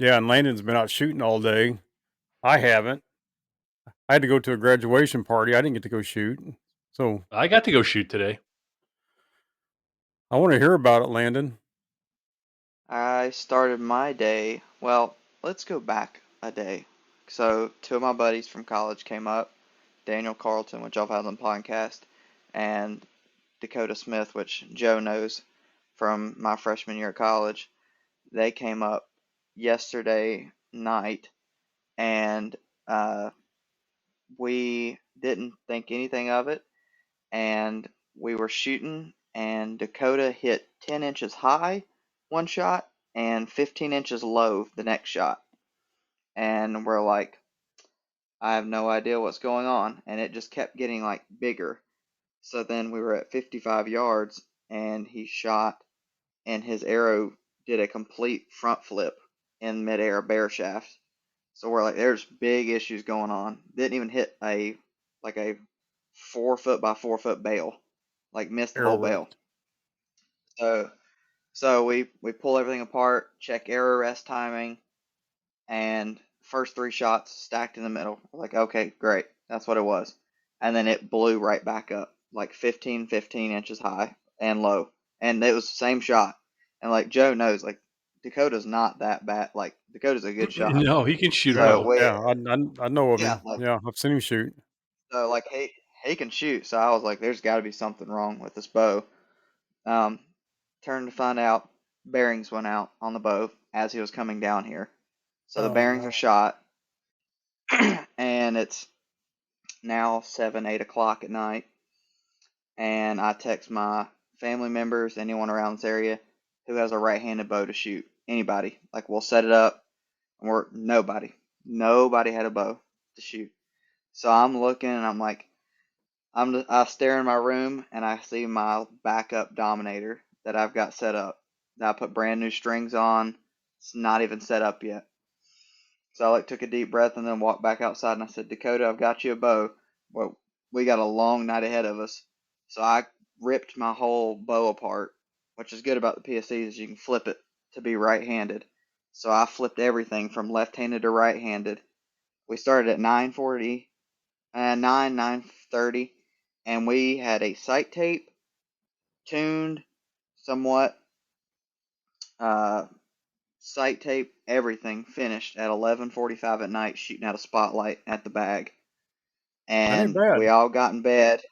Yeah, and Landon's been out shooting all day. I haven't. I had to go to a graduation party. I didn't get to go shoot. So I got to go shoot today. I want to hear about it, Landon. I started my day. Well, let's go back a day. So, two of my buddies from college came up, Daniel Carlton, which I've had on the podcast, and Dakota Smith, which Joe knows from my freshman year of college. They came up yesterday night, and uh, we didn't think anything of it, and we were shooting, and Dakota hit 10 inches high one shot and 15 inches low the next shot. And we're like, I have no idea what's going on. And it just kept getting like bigger. So then we were at 55 yards, and he shot, and his arrow did a complete front flip in midair bear shaft. So we're like, there's big issues going on. Didn't even hit a 4 foot by 4 foot bale, like missed the Arrow whole bale. rest. So we pull everything apart, check arrow rest timing, and first three shots stacked in the middle. We're like, okay, great, that's what it was. And then it blew right back up, like 15 inches high and low, and it was the same shot. And like Joe knows, like Dakota's not that bad. Like Dakota's a good shot. No, he can shoot So well. we, Yeah, I know of yeah, him. like Yeah, I've seen him shoot. so like he can shoot. So I was like, there's got to be something wrong with this bow. Um, Turned to find out bearings went out on the bow as he was coming down here. So the Oh bearings are no. shot, and it's now 7, 8 o'clock at night. And I text my family members, anyone around this area who has a right-handed bow to shoot. Anybody. Like we'll set it up, and we're nobody had a bow to shoot. So I'm looking, and I'm like, I stare in my room, and I see my backup Dominator that I've got set up. That I put brand new strings on. It's not even set up yet. So I like took a deep breath and then walked back outside, and I said, Dakota, I've got you a bow. Well, we got a long night ahead of us. So I ripped my whole bow apart, which is good about the PSCs is you can flip it to be right-handed. So I flipped everything from left-handed to right-handed. We started at 9:40 and 9:30, and we had a sight tape tuned somewhat, uh, sight tape, everything finished at 11:45 at night, shooting out a spotlight at the bag. That ain't And we bad. all got in bed.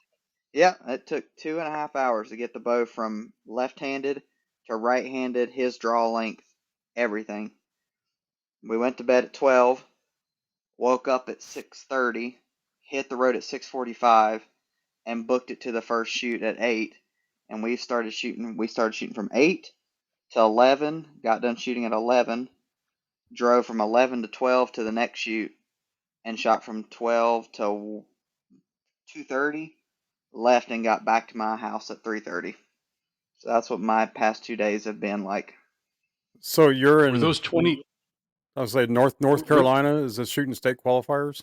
Yeah, it took 2.5 hours to get the bow from left-handed to right-handed, his draw length, everything. We went to bed at 12, woke up at 6:30, hit the road at 6:45, and booked it to the first shoot at 8. And we started shooting. We started shooting from 8 to 11. Got done shooting at 11. Drove from 11 to 12 to the next shoot, and shot from 12 to 2:30. Left and got back to my house at 3:30. So that's what my past 2 days have been like. So you're Were in, those 20? I was say North Were, Carolina is the shooting state qualifiers.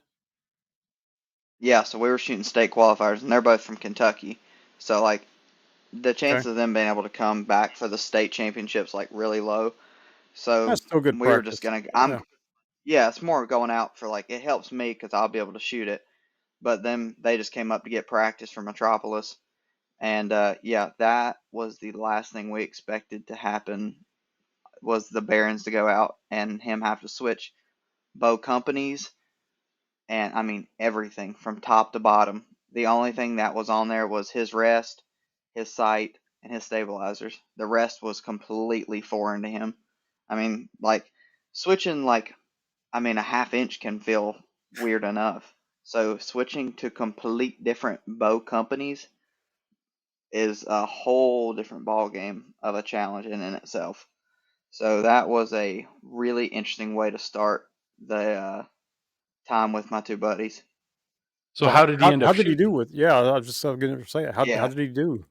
Yeah, so we were shooting state qualifiers, and they're both from Kentucky. So like the Okay, chances of them being able to come back for the state championships like really low. So that's still good we were just practice. gonna. Yeah. Yeah, it's more going out for like it helps me because I'll be able to shoot it. But then they just came up to get practice from Metropolis, and yeah, that was the last thing we expected to happen was the Barons to go out and him have to switch bow companies, and I mean everything from top to bottom. The only thing that was on there was his rest, his sight, and his stabilizers. The rest was completely foreign to him. I mean, like switching like I mean a half inch can feel weird enough. So switching to complete different bow companies is a whole different ball game of a challenge in itself. So that was a really interesting way to start the time with my two buddies. so So how did he end how up did he do shooting? with? Yeah, I was just going to say it. How Yeah. did he do?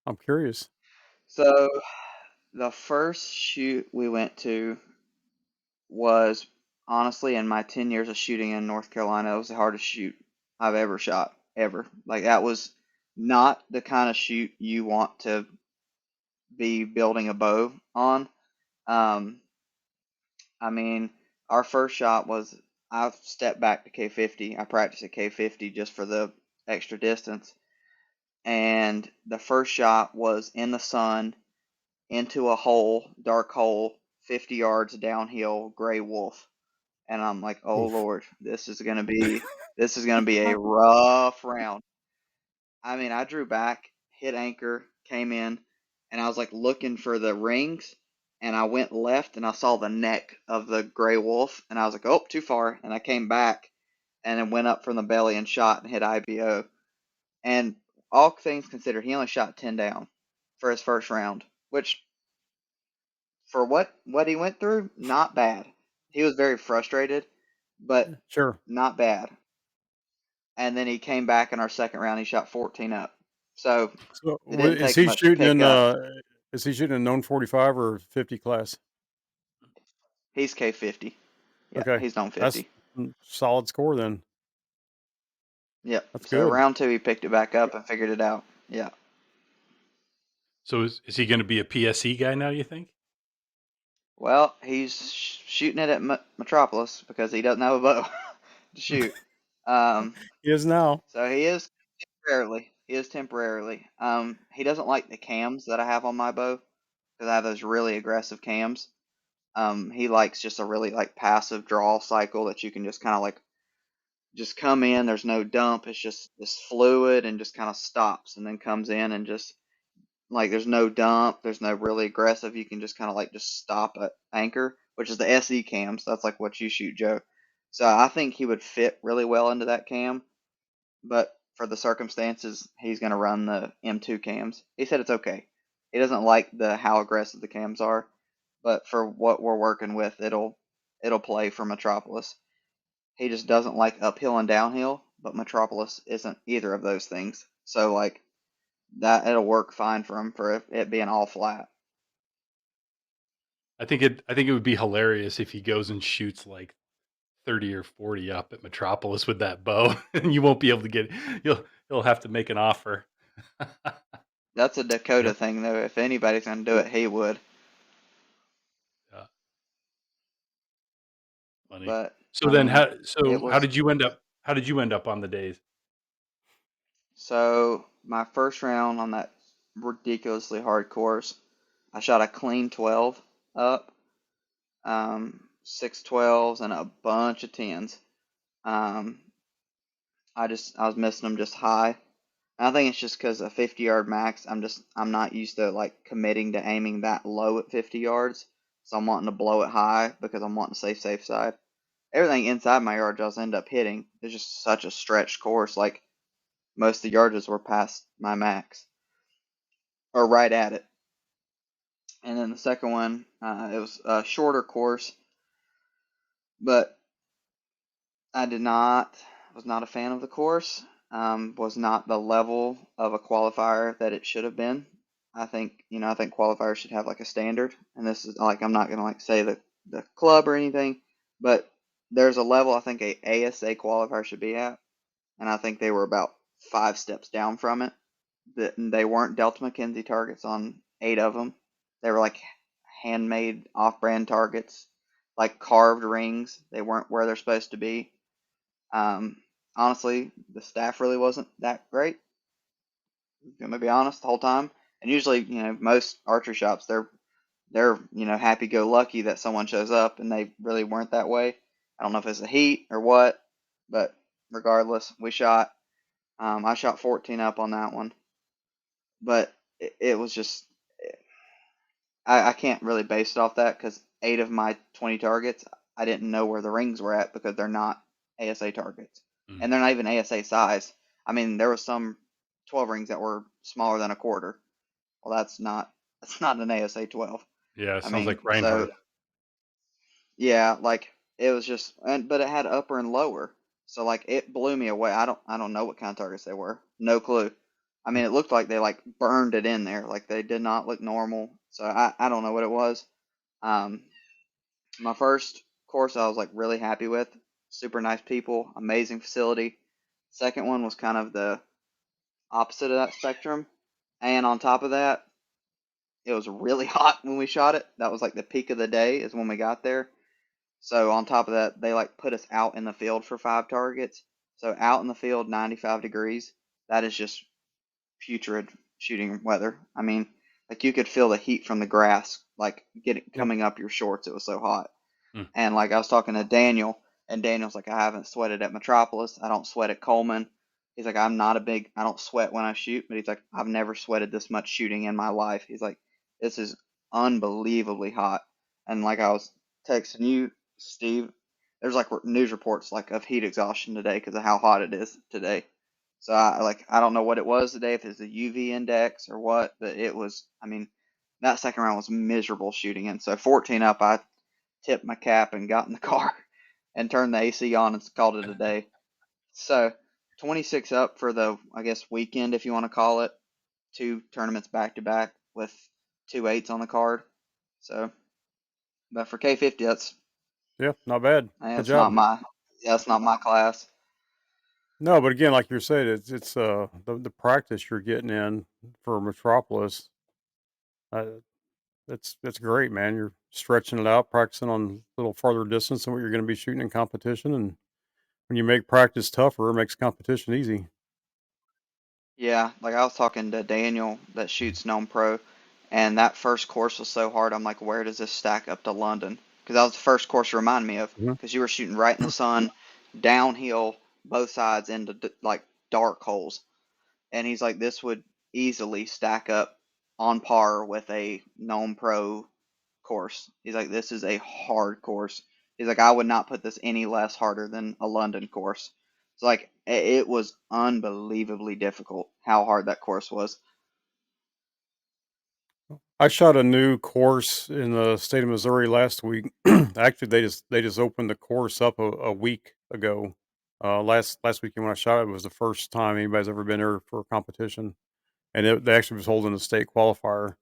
I'm curious. So the first shoot we went to was honestly in my 10 years of shooting in North Carolina, it was the hardest shoot I've ever shot, ever. Like that was not the kind of shoot you want to be building a bow on. Um, I mean, Our first shot was I stepped back to K50. I practiced at K50 just for the extra distance. And the first shot was in the sun into a hole, dark hole, 50 yards downhill, gray wolf. And I'm like, oh Oof. Lord, this is gonna be a rough round. I mean, I drew back, hit anchor, came in, and I was like looking for the rings, and I went left and I saw the neck of the gray wolf, and I was like, oh, too far, and I came back and then went up from the belly and shot and hit IBO. And all things considered, he only shot 10 down for his first round, which for what he went through, not bad. He was very frustrated, but Sure. not bad. And then he came back in our second round. He shot 14 up, so So, it didn't is take he much to shooting pick in, up. is he shooting a known 45 or 50 class? He's K50. Yeah, Okay. he's known That's 50. solid score then. Yep. That's So good. round two, he picked it back up and figured it out. Yeah. So is he going to be a PSE guy now, you think? Well, he's shooting it at Metropolis because he doesn't have a bow to shoot. Um, He is now. so he is temporarily. He is temporarily. He doesn't like the cams that I have on my bow because I have those really aggressive cams. He likes just a really like passive draw cycle that you can just kind of like just come in. There's no dump. It's just this fluid and just kind of stops and then comes in and just like there's no dump. There's no really aggressive. You can just kind of like just stop at anchor, which is the SE cams. That's like what you shoot, Joe. So I think he would fit really well into that cam, but for the circumstances, he's going to run the M2 cams. He said it's okay. He doesn't like the how aggressive the cams are, but for what we're working with, it'll play for Metropolis. He just doesn't like uphill and downhill, but Metropolis isn't either of those things. So like that it'll work fine for him for it being all flat. I think it would be hilarious if he goes and shoots like 30 or 40 up at Metropolis with that bow, and you won't be able to get. You'll have to make an offer. That's a Dakota Yep. thing though. If anybody's gonna do it, he would. Yeah, funny. But So I then, mean, how it so how was did you end up? How did you end up on the days? so my first round on that ridiculously hard course, I shot a clean 12 up, 6 12s and a bunch of 10s. Um, I was missing them just high. And I think it's just because a 50-yard max. I'm not used to like committing to aiming that low at 50 yards. So I'm wanting to blow it high because I'm wanting to stay safe side. Everything inside my yard just end up hitting. It's just such a stretched course. Like most of the yardages were past my max or right at it. And then the second one, it was a shorter course, but I did not was not a fan of the course. Was not the level of a qualifier that it should have been. I think qualifiers should have like a standard, and this is like I'm not gonna like say the club or anything, but there's a level I think a ASA qualifier should be at, and I think they were about 5 steps down from it. That they weren't Delta McKenzie targets on 8 of them. They were like handmade off-brand targets, like carved rings. They weren't where they're supposed to be. Um, Honestly, the staff really wasn't that great. I'm gonna be honest the whole time. And usually, most archery shops they're happy-go-lucky that someone shows up, and they really weren't that way. I don't know if it's the heat or what, but regardless, we shot. I shot 14 up on that one, but it was just I can't really base it off that because 8 of my 20 targets I didn't know where the rings were at because they're not ASA targets Mm. and they're not even ASA size. I mean, there was some 12 rings that were smaller than a quarter. Well, that's not an ASA 12. Yeah, I sounds mean, like so Reinhardt. yeah, like it was just, but it had upper and lower, so like it blew me away. I don't know what kind of targets they were. No clue. I mean, it looked like they like burned it in there. Like they did not look normal. So I don't know what it was. Um, my first course I was like really happy with. Super nice people, amazing facility. Second one was kind of the opposite of that spectrum. And on top of that, it was really hot when we shot it. That was like the peak of the day is when we got there. So on top of that, they like put us out in the field for 5 targets. So out in the field, 95 degrees. That is just putrid shooting weather. I mean, like you could feel the heat from the grass, like Yep. coming up your shorts. It was so hot. Mm. And like I was talking to Daniel, and Daniel's like, I haven't sweated at Metropolis. I don't sweat at Coleman. He's like, I don't sweat when I shoot, but he's like, I've never sweated this much shooting in my life. He's like, this is unbelievably hot. And like I was texting you, Steve, there's like news reports like of heat exhaustion today because of how hot it is today. So I don't know what it was today, if it's a UV index or what, but it was. I mean, that second round was miserable shooting in. So 14 up, I tipped my cap and got in the car and turned the AC on and called it a day. So 26 up for the, I guess, weekend, if you want to call it. 2 tournaments back to back with 2 8s on the card. So, but for K50, Yeah, not bad. Good that's not job. my that's not my class. No, but again, like you said, it's the practice you're getting in for Metropolis. Uh, it's great, man. You're stretching it out, practicing on a little farther distance than what you're going to be shooting in competition, and when you make practice tougher, it makes competition easy. Yeah, like I was talking to Daniel that shoots Gnome Pro, and that first course was so hard. I'm like, where does this stack up to London? Because that was the first course you remind me of. Mhm. Because you were shooting right in the sun, downhill, both sides into like dark holes. And he's like, this would easily stack up on par with a Gnome Pro course. He's like, this is a hard course. He's like, I would not put this any less harder than a London course. It's like it was unbelievably difficult how hard that course was. I shot a new course in the state of Missouri last week. Actually, they just opened the course up a week ago. Last weekend when I shot it was the first time anybody's ever been there for a competition, and they actually was holding a state qualifier.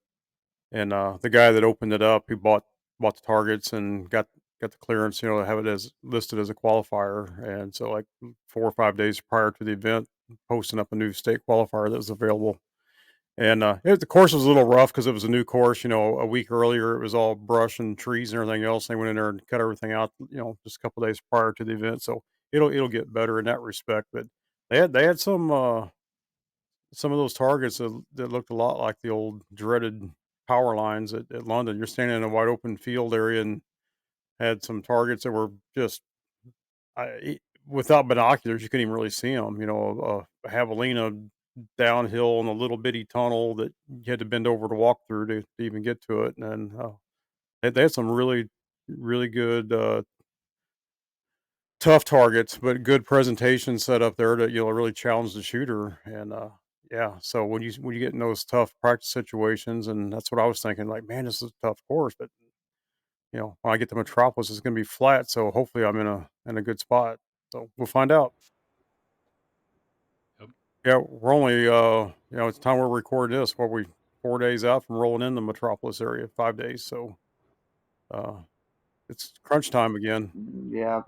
And the guy that opened it up, he bought the targets and got the clearance, to have it as listed as a qualifier. And so, like 4 or 5 days prior to the event, posting up a new state qualifier that was available. And the course was a little rough because it was a new course. A week earlier it was all brush and trees and everything else. They went in there and cut everything out, just a couple days prior to the event. So it'll get better in that respect. But they had some of those targets that looked a lot like the old dreaded power lines at London. You're standing in a wide open field area and had some targets that were just without binoculars, you couldn't even really see them. A javelina downhill in a little bitty tunnel that you had to bend over to walk through to even get to it. And they had some really, really good tough targets, but good presentation set up there to really challenge the shooter. And yeah, so when you get in those tough practice situations, and that's what I was thinking, like, man, this is a tough course, but when I get to Metropolis, it's going to be flat, so hopefully I'm in a good spot. So we'll find out. Yep. Yeah, we're only it's the time we're recording this. What, we 4 days out from rolling in the Metropolis area, 5 days. So uh, it's crunch time again. Yeah,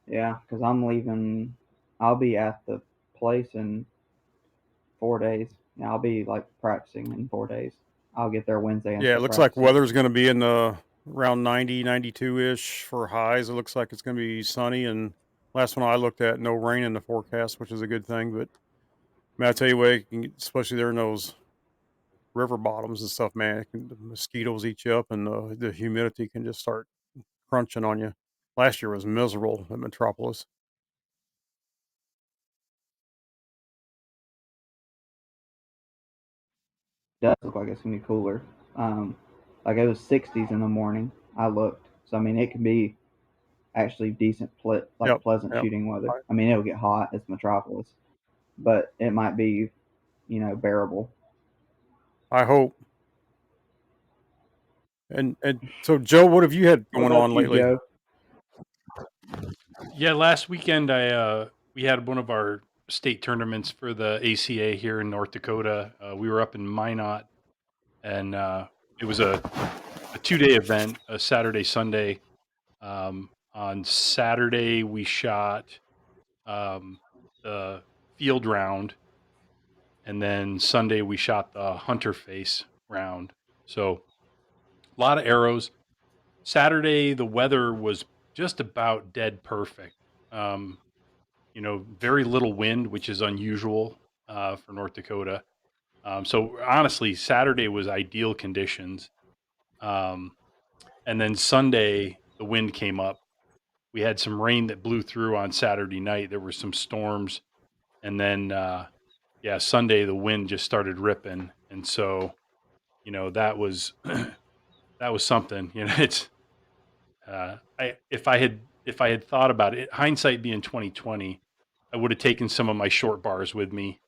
yeah, because I'm leaving. I'll be at the place in 4 days. Yeah, I'll be like practicing in 4 days. I'll get there Wednesday and Yeah, it start looks like practicing. weather's going to be in the around 90, 92 ish for highs. It looks like it's going to be sunny, and last one I looked at, no rain in the forecast, which is a good thing. But man, I tell you what, especially there in those river bottoms and stuff, man, the mosquitoes eat you up, and the humidity can just start crunching on you. Last year was miserable at Metropolis. Does look like it's gonna be cooler. Um, like it was 60s in the morning. I looked, so I mean it could be actually decent, like Yep, pleasant yep. shooting weather. I, I mean it'll get hot. It's Metropolis, but it might be bearable. I hope. And so, Joe, what have you had What going about on you, lately? Joe? Yeah, last weekend we had one of our state tournaments for the ACA here in North Dakota. We were up in Minot, and it was a 2-day event, a Saturday, Sunday. On Saturday, we shot um, the field round, and then Sunday we shot the hunter face round. So a lot of arrows. Saturday, the weather was just about dead perfect. Very little wind, which is unusual for North Dakota. So honestly, Saturday was ideal conditions. Um, and then Sunday, the wind came up. We had some rain that blew through on Saturday night. There were some storms, and then Sunday the wind just started ripping, and so that was that was something. It's I if I had thought about it, hindsight being 2020, I would have taken some of my short bars with me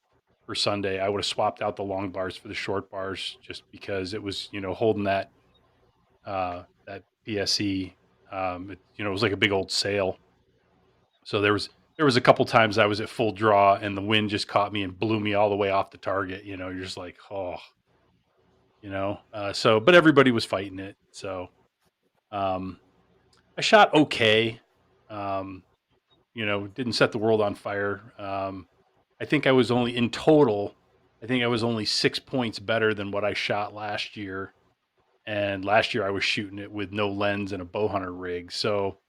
for Sunday. I would have swapped out the long bars for the short bars just because it was, holding that PSE. It was like a big old sail. So there was a couple times I was at full draw and the wind just caught me and blew me all the way off the target. You're just like, oh, but everybody was fighting it. So um, I shot okay. Um, didn't set the world on fire. I think I was only in total. I think I was only 6 points better than what I shot last year. And last year I was shooting it with no lens and a bow hunter rig. So,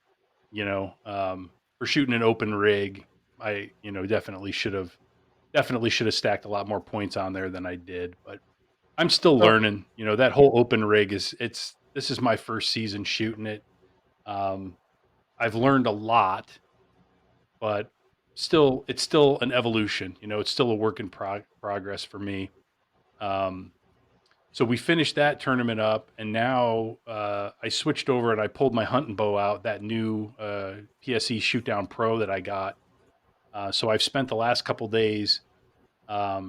for shooting an open rig, I, definitely should have stacked a lot more points on there than I did. But I'm still So learning. That whole open rig this is my first season shooting it. Um, I've learned a lot, but it's still an evolution. It's still a work in progress for me. Um, so we finished that tournament up, and now I switched over and I pulled my hunting bow out, that new PSE Shootdown Pro that I got. So I've spent the last couple days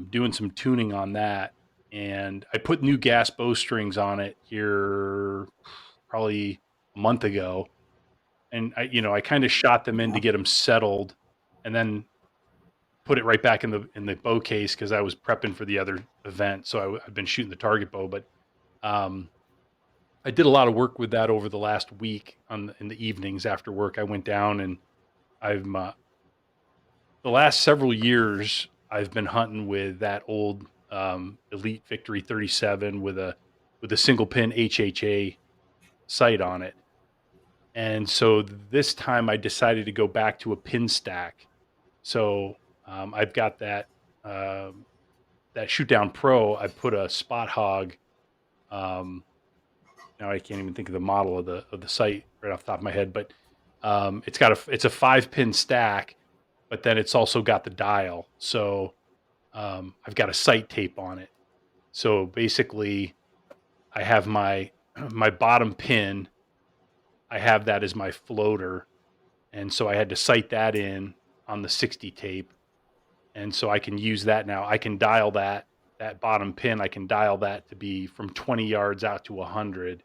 doing some tuning on that, and I put new gas bowstrings on it here probably a month ago, and I kind of shot them in to get them settled, and then put it right back in the bow case because I was prepping for the other event. So I've been shooting the target bow, but um, I did a lot of work with that over the last week in the evenings after work. I went down and I've the last several years I've been hunting with that old Elite Victory 37 with a single pin HHA sight on it. And so this time I decided to go back to a pin stack. So I've got um, that Shoot Down Pro. I put a Spot Hog. Um, Now I can't even think of the model of the sight right off the top of my head, but it's a 5-pin stack, but then it's also got the dial. So I've got a sight tape on it. So basically, I have my my bottom pin. I have that as my floater, and so I had to sight that in on the 60 tape, and so I can use that now. I can dial that bottom pin. I can dial that to be from 20 yards out to 100,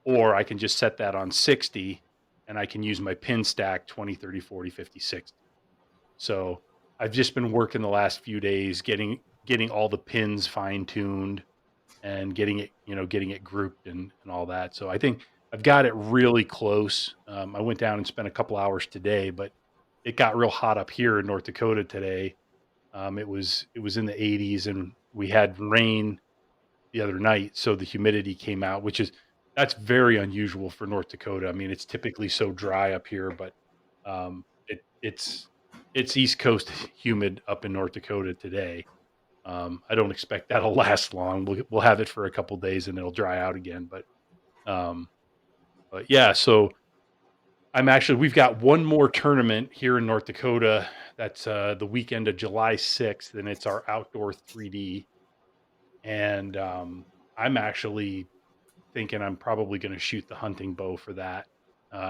or I can just set that on 60 and I can use my pin stack 20, 30, 40, 50, 60. So I've just been working the last few days getting all the pins fine tuned and getting it grouped and all that. So I think I've got it really close. I went down and spent a couple hours today, but it got real hot up here in North Dakota today. It was in the 80s and we had rain the other night, so the humidity came out, that's very unusual for North Dakota. I mean, it's typically so dry up here, but it's East Coast humid up in North Dakota today. I don't expect that'll last long. We'll have it for a couple days and it'll dry out again. Um, but yeah, so we've got one more tournament here in North Dakota. That's the weekend of July 6th, and it's our outdoor 3D. And I'm actually thinking I'm probably going to shoot the hunting bow for that,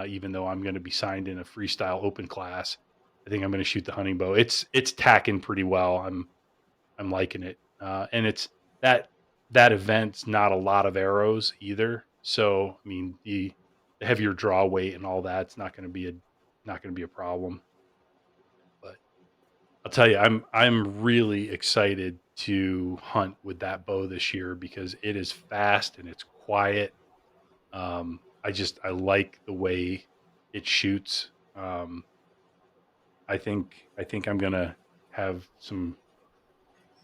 even though I'm going to be signed in a freestyle open class. I think I'm going to shoot the hunting bow. It's tacking pretty well. I'm liking it, and it's that that event's not a lot of arrows either. So I mean the heavier draw weight and all that's not going to be a problem. But I'll tell you, I'm really excited to hunt with that bow this year because it is fast and it's quiet. I like the way it shoots. I think I'm gonna have some.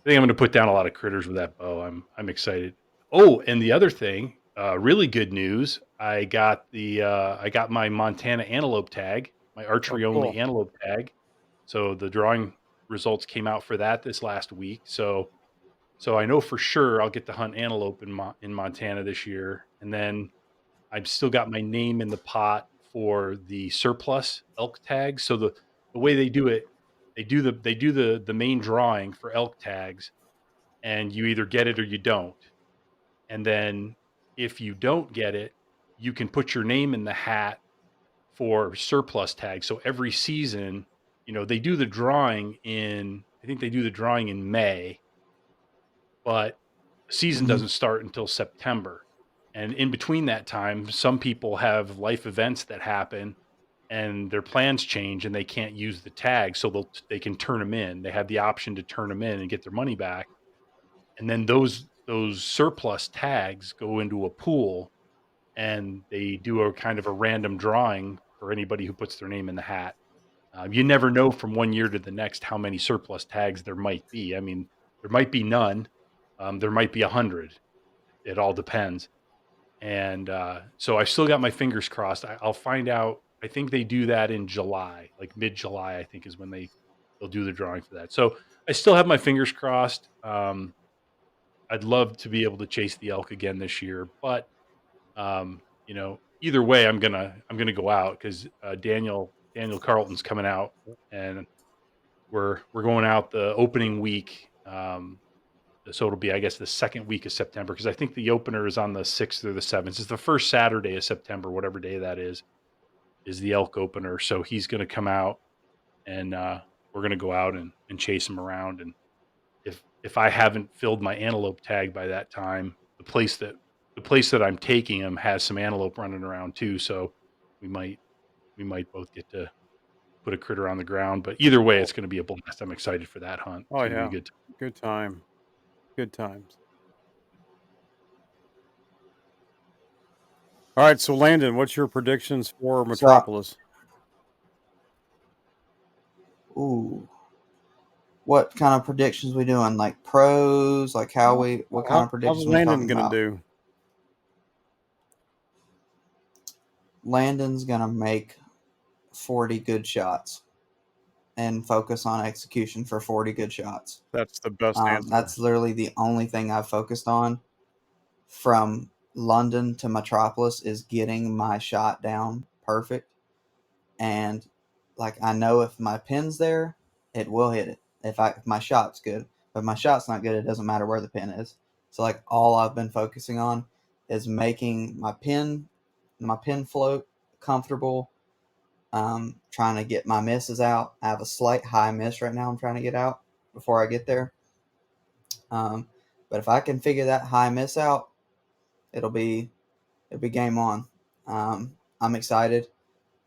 I think I'm gonna put down a lot of critters with that bow. I'm excited. Oh, and the other thing, really good news. I got my Montana antelope tag, my archery only cool. antelope tag. So the drawing results came out for that this last week. So I know for sure I'll get to hunt antelope in Montana this year. And then I've still got my name in the pot for the surplus elk tag. So the way they do it, they do the main drawing for elk tags, and you either get it or you don't. And then if you don't get it, you can put your name in the hat for surplus tags. So every season, they do the drawing I think they do the drawing in May, but the season Mhm. doesn't start until September. And in between that time, some people have life events that happen and their plans change and they can't use the tag. So they can turn them in. They have the option to turn them in and get their money back. And then those surplus tags go into a pool, and they do a kind of a random drawing for anybody who puts their name in the hat. You never know from one year to the next how many surplus tags there might be. I mean, there might be none. There might be 100. It all depends. And so I still got my fingers crossed. I'll find out. I think they do that in July, like mid-July. I think is when they'll do the drawing for that. So I still have my fingers crossed. I'd love to be able to chase the elk again this year, but either way, I'm gonna go out because Daniel Carlton's coming out, and we're going out the opening week. So it'll be, I guess, the second week of September, because I think the opener is on the 6th or the 7th. It's the first Saturday of September, whatever day that is the elk opener. So he's going to come out, and we're going to go out and chase him around. And if I haven't filled my antelope tag by that time, the place that I'm taking him has some antelope running around too. So we might we might both get to put a critter on the ground. But either way, it's going to be a blast. I'm excited for that hunt. It's Oh going to be a yeah, good good time, good times. All right, so Landon, what's your predictions for So, Metropolis? ooh, what kind of predictions we doing? Like pros, like what kind of How's predictions we Landon talking gonna about? do? Landon's gonna make 40 good shots and focus on execution for 40 good shots. That's the best answer. That's literally the only thing I've focused on from London to Metropolis is getting my shot down perfect. And like I know if my pin's there, it will hit it. If my shot's good. But if my shot's not good, it doesn't matter where the pin is. So like all I've been focusing on is making my pin float comfortable. Trying to get my misses out. I have a slight high miss right now. I'm trying to get out before I get there. But if I can figure that high miss out, it'll be game on. I'm excited.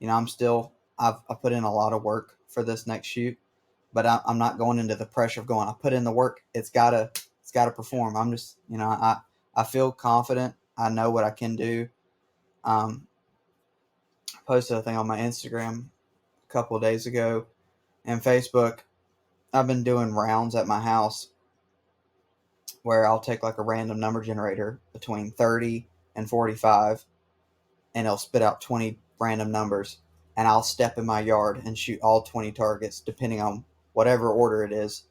I've put in a lot of work for this next shoot, but I'm not going into the pressure of going. I put in the work. It's gotta perform. I'm just I feel confident. I know what I can do. I posted a thing on my Instagram a couple of days ago and Facebook. I've been doing rounds at my house where I'll take like a random number generator between 30 and 45, and it'll spit out 20 random numbers, and I'll step in my yard and shoot all 20 targets depending on whatever order it is,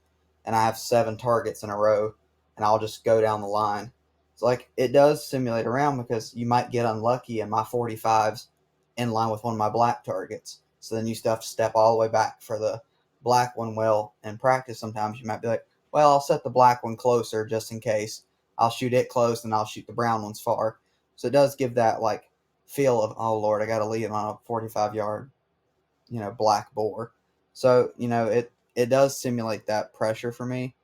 and I have 7 targets in a row, and I'll just go down the line. So like it does simulate a round because you might get unlucky and my 45's in line with one of my black targets, so then you still have to step all the way back for the black one. Well, in practice sometimes you might be like, well, I'll set the black one closer just in case. I'll shoot it close and I'll shoot the brown ones far. So it does give that like feel of, oh Lord, I got to lead him on a 45-yard, black boar. So it does simulate that pressure for me.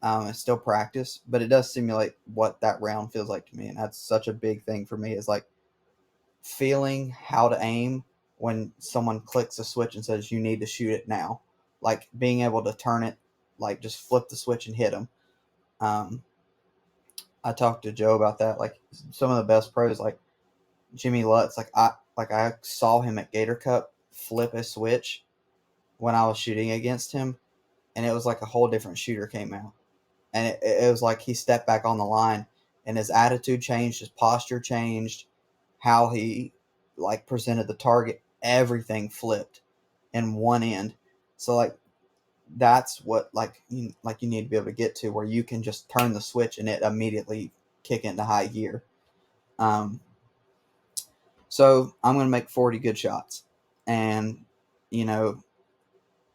It's still practice, but it does simulate what that round feels like to me, and that's such a big thing for me. Is like feeling how to aim when someone clicks a switch and says you need to shoot it now. Like being able to turn it, like just flip the switch and hit them. I talked to Joe about that. Like some of the best pros, like Jimmy Lutz, I saw him at Gator Cup flip a switch when I was shooting against him, and it was like a whole different shooter came out, and it was like he stepped back on the line, and his attitude changed, his posture changed, how he like presented the target, everything flipped in one end. So like that's what like you need to be able to get to, where you can just turn the switch and it immediately kick into high gear. So I'm going to make 40 good shots and,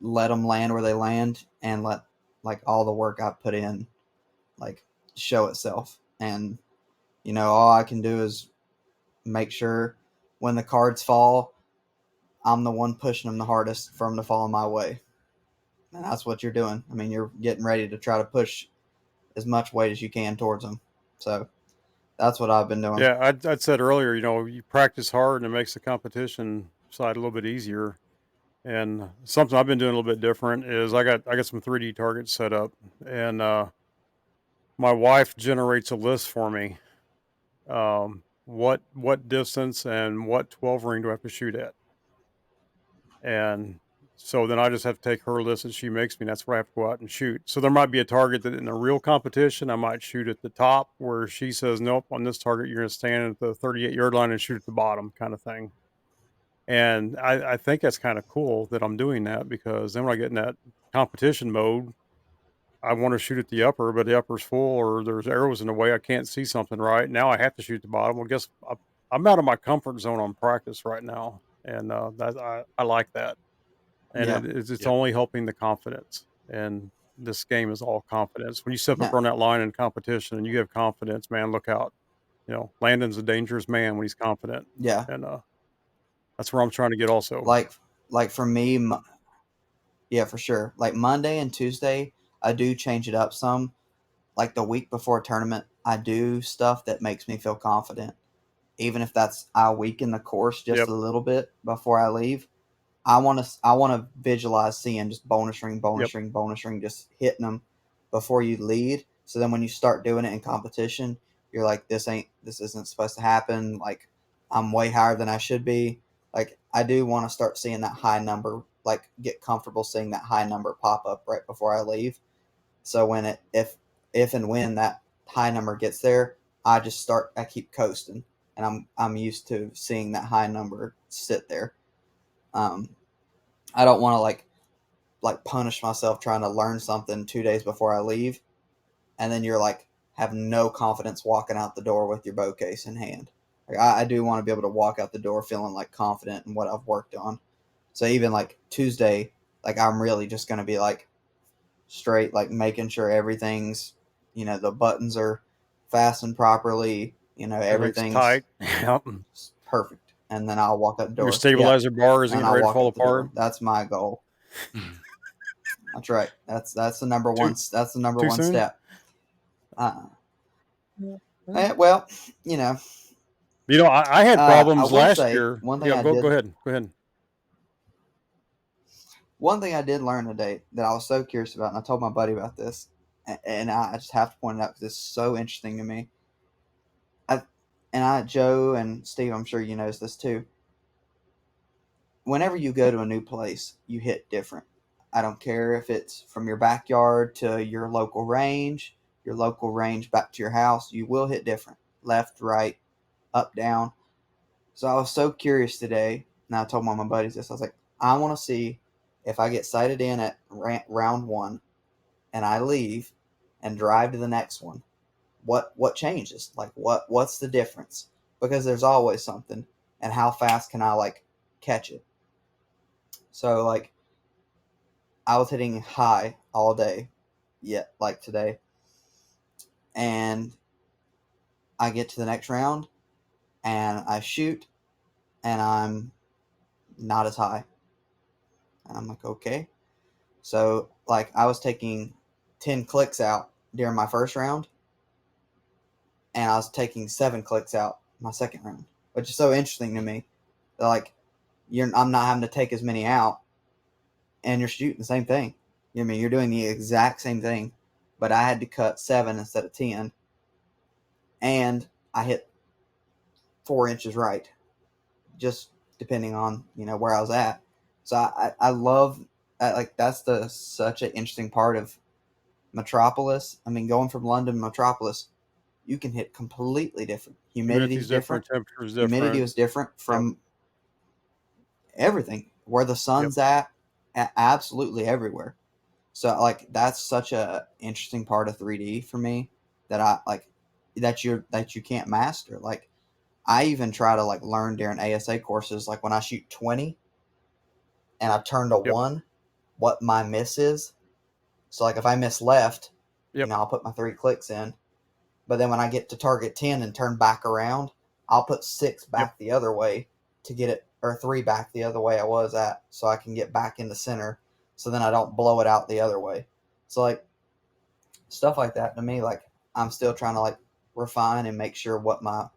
let them land where they land and let like all the work I put in like show itself. And, all I can do is make sure when the cards fall, I'm the one pushing them the hardest for them to fall in my way. And that's what you're doing. I mean, you're getting ready to try to push as much weight as you can towards them. So that's what I've been doing. Yeah, I'd said earlier, you practice hard and it makes the competition side a little bit easier. And something I've been doing a little bit different is I got some 3D targets set up, and my wife generates a list for me. What distance and what 12 ring do I have to shoot at? And so then I just have to take her list that she makes me. And that's where I have to go out and shoot. So there might be a target that in a real competition, I might shoot at the top where she says, nope, on this target, you're going to stand at the 38-yard line and shoot at the bottom kind of thing. And I think that's kind of cool that I'm doing that, because then when I get in that competition mode, I want to shoot at the upper, but the upper's full or there's arrows in the way. I can't see something right. Now I have to shoot the bottom. Well, guess I'm out of my comfort zone on practice right now. And I like that. And Yeah. it's Yep. only helping the confidence. And this game is all confidence. When you step up No. on that line in competition and you have confidence, man, look out. Landon's a dangerous man when he's confident. Yeah. And that's where I'm trying to get also. Like for me, yeah, for sure. Like Monday and Tuesday, I do change it up some. Like the week before a tournament, I do stuff that makes me feel confident. Even if that's I weaken the course just Yep. a little bit before I leave. I want to visualize seeing just bonus ring, just hitting them before you lead. So then when you start doing it in competition, you're like, this isn't supposed to happen. Like I'm way higher than I should be. Like I do want to start seeing that high number, like get comfortable seeing that high number pop up right before I leave. So when if and when that high number gets there, I keep coasting, and I'm used to seeing that high number sit there. I don't want to like punish myself trying to learn something 2 days before I leave, and then you're like have no confidence walking out the door with your bow case in hand. Like I do want to be able to walk out the door feeling like confident in what I've worked on. So even like Tuesday, like I'm really just going to be like straight, like making sure everything's, the buttons are fastened properly, everything's tight. Yep. perfect. And then I'll walk out the door. Your stabilizer bar isn't And getting I'll ready to walk fall out the door. apart. That's my goal. That's right. That's the number one. That's the number Too one soon? step. Well, I had problems I will last say year. one thing Yeah, I go did. ahead. Go ahead. One thing I did learn today that I was so curious about, and I told my buddy about this, and I just have to point it out because it's so interesting to me. Joe and Steve, I'm sure you knows this too. Whenever you go to a new place, you hit different. I don't care if it's from your backyard to your local range back to your house, you will hit different. Left, right, up, down. So I was so curious today, and I told one of my buddies this. I was like, I want to see if I get sighted in at round one and I leave and drive to the next one, what changes? Like what's the difference? Because there's always something, and how fast can I like catch it? So like I was hitting high all day, like today, and I get to the next round and I shoot and I'm not as high. And I'm like, okay. So like I was taking 10 clicks out during my first round, and I was taking 7 clicks out my second round, which is so interesting to me. Like I'm not having to take as many out, and you're shooting the same thing. You know what I mean? You're doing the exact same thing, but I had to cut 7 instead of 10, and I hit 4 inches right, just depending on where I was at. So I love that. Like that's such an interesting part of Metropolis. I mean, going from London to Metropolis, you can hit completely different. Humidity's Humidity's different, different. temperature's Humidity different. was different from everything. Where the Yep. sun's at absolutely everywhere. So like that's such a interesting part of 3D for me that I like that you can't master. Like I even try to like learn during ASA courses, like when I shoot 20 and I turn to Yep. 1, what my miss is. So like if I miss left, Yep. I'll put my 3 clicks in. But then when I get to target 10 and turn back around, I'll put 6 Yep. back the other way to get it, or 3 back the other way I was at, so I can get back in the center, so then I don't blow it out the other way. So like stuff like that to me, like I'm still trying to like refine and make sure what my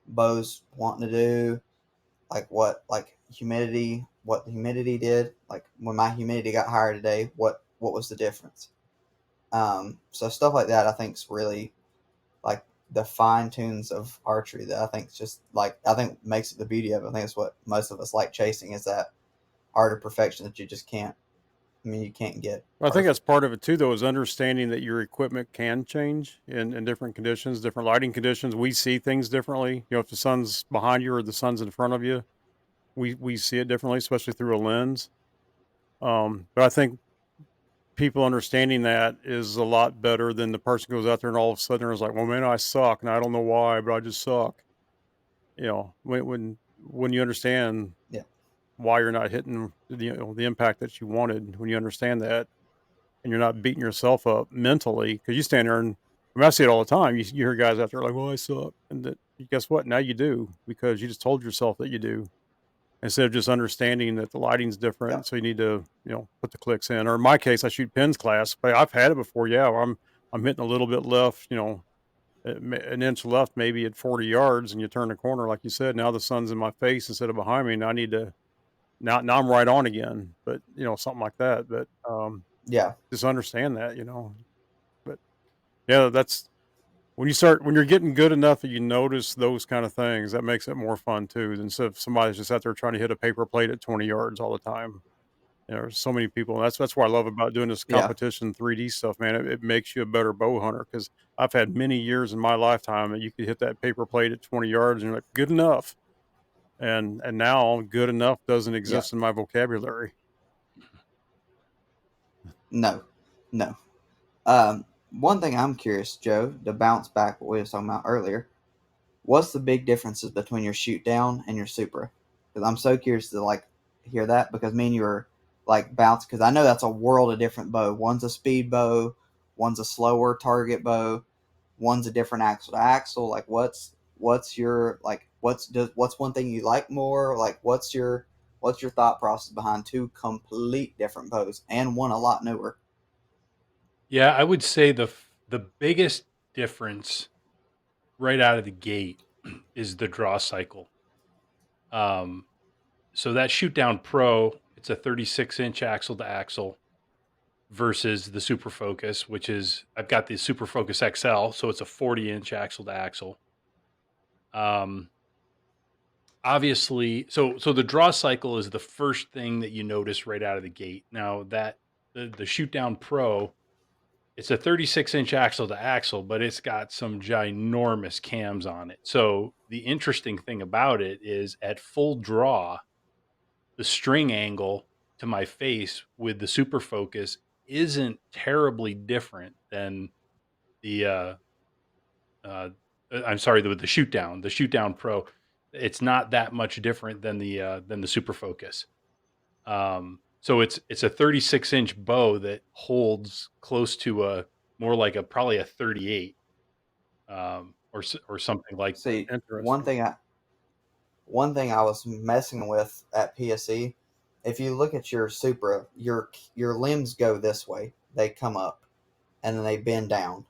bow's wanting to do, like what the humidity did, like when my humidity got higher today, what was the difference. So stuff like that I think is really like the fine tunes of archery that I think is just like I think makes it the beauty of it. I think it's what most of us like chasing, is that art of perfection that you just can't. I mean, you can't get I think that's perfect. part of it too, though, is understanding that your equipment can change in different conditions, different lighting conditions. We see things differently. If the sun's behind you or the sun's in front of you, we see it differently, especially through a lens. But I think people understanding that is a lot better than the person goes out there and all of a sudden is like, "Well, man, I suck, and I don't know why, but I just suck." When you understand Yeah, why you're not hitting the impact that you wanted, when you understand that, and you're not beating yourself up mentally, because you stand there and I see it all the time. You hear guys out there like, "Well, I suck," and that guess what? Now you do, because you just told yourself that you do, instead of just understanding that the lighting's yeah, different, so you need to put the clicks in. Or in my case, I shoot pins class, but I've had it before. Yeah, where I'm hitting a little bit left, an inch left, maybe at 40 yards, and you turn the corner, like you said. Now the sun's in my face instead of behind me, and I need to now I'm right on again. But something like that. But yeah, just understand that. But yeah, that's when you're getting good enough that you notice those kind of things, that makes it more fun too, than if somebody's just out there trying to hit a paper plate at 20 yards all the time. There's so many people. And that's what I love about doing this yeah. competition 3D stuff, man. It makes you a better bow hunter, because I've had many years in my lifetime that you could hit that paper plate at 20 yards and you're like, good enough. And now good enough doesn't Yeah. exist in my vocabulary. No, no. One thing I'm curious, Joe, to bounce back what we were talking about earlier, what's the big differences between your shoot down and your Supra? Because I'm so curious to like hear that, because me and you are like bounce, because I know that's a world of different bow. One's a speed bow, one's a slower target bow, one's a different axle to axle. Like what's your like what's one thing you like more? Like what's your thought process behind two complete different bows and one a lot newer? Yeah, I would say the biggest difference right out of the gate is the draw cycle. Um, so that shoot down pro, it's a 36-inch axle to axle versus the Super Focus, which is I've got the Super Focus XL, so it's a 40-inch axle to axle. Um, obviously, so the draw cycle is the first thing that you notice right out of the gate. Now that the shoot down pro, it's a 36-inch axle to axle, but it's got some ginormous cams on it. So the interesting thing about it is at full draw, the string angle to my face with the Super Focus isn't terribly different than the uh, I'm sorry, with the shoot down pro. It's not that much different than the Super Focus. So it's a 36-inch bow that holds close to a more like a probably a 38, or something like that. See, Interesting. one thing I was messing with at PSE, if you look at your Supra, your limbs go this way. They come up and then they bend down.